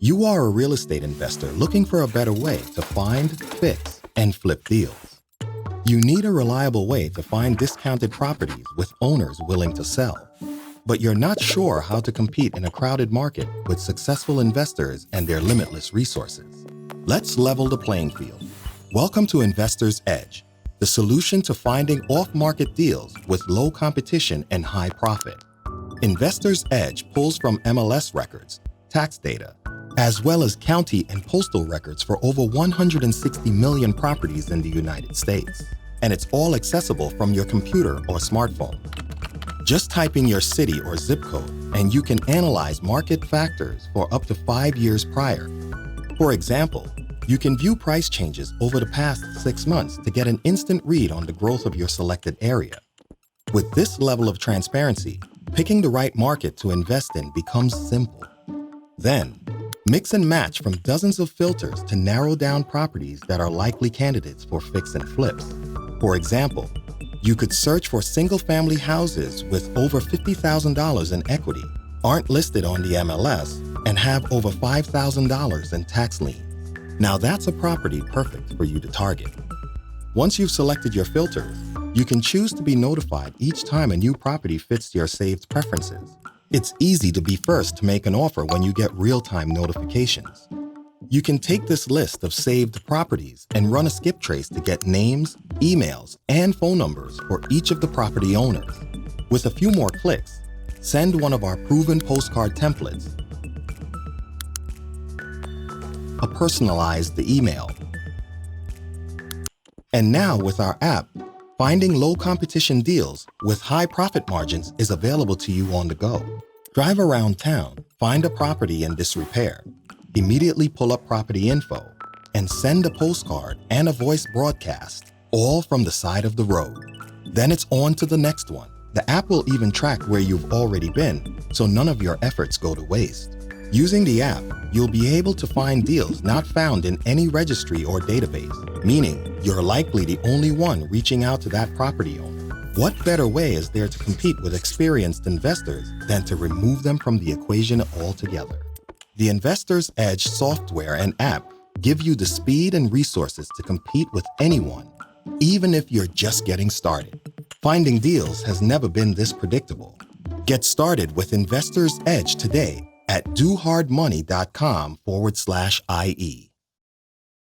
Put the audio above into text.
You are a real estate investor looking for a better way to find, fix, and flip deals. You need a reliable way to find discounted properties with owners willing to sell. But you're not sure how to compete in a crowded market with successful investors and their limitless resources. Let's level the playing field. Welcome to Investor's Edge, the solution to finding off-market deals with low competition and high profit. Investor's Edge pulls from MLS records, tax data, as well as county and postal records for over 160 million properties in the United States. And it's all accessible from your computer or smartphone. Just type in your city or zip code, and you can analyze market factors for up to 5 years prior. For example, you can view price changes over the past 6 months to get an instant read on the growth of your selected area. With this level of transparency, picking the right market to invest in becomes simple. Then, mix and match from dozens of filters to narrow down properties that are likely candidates for fix and flips. For example, you could search for single-family houses with over $50,000 in equity, aren't listed on the MLS, and have over $5,000 in tax liens. Now that's a property perfect for you to target. Once you've selected your filters, you can choose to be notified each time a new property fits your saved preferences. It's easy to be first to make an offer when you get real-time notifications. You can take this list of saved properties and run a skip trace to get names, emails, and phone numbers for each of the property owners. With a few more clicks, send one of our proven postcard templates, a personalized email. And now with our app, finding low competition deals with high profit margins is available to you on the go. Drive around town, find a property in disrepair, immediately pull up property info, and send a postcard and a voice broadcast, all from the side of the road. Then it's on to the next one. The app will even track where you've already been, so none of your efforts go to waste. Using the app, you'll be able to find deals not found in any registry or database, meaning you're likely the only one reaching out to that property owner. What better way is there to compete with experienced investors than to remove them from the equation altogether? The Investor's Edge software and app give you the speed and resources to compete with anyone, even if you're just getting started. Finding deals has never been this predictable. Get started with Investor's Edge today at dohardmoney.com/IE.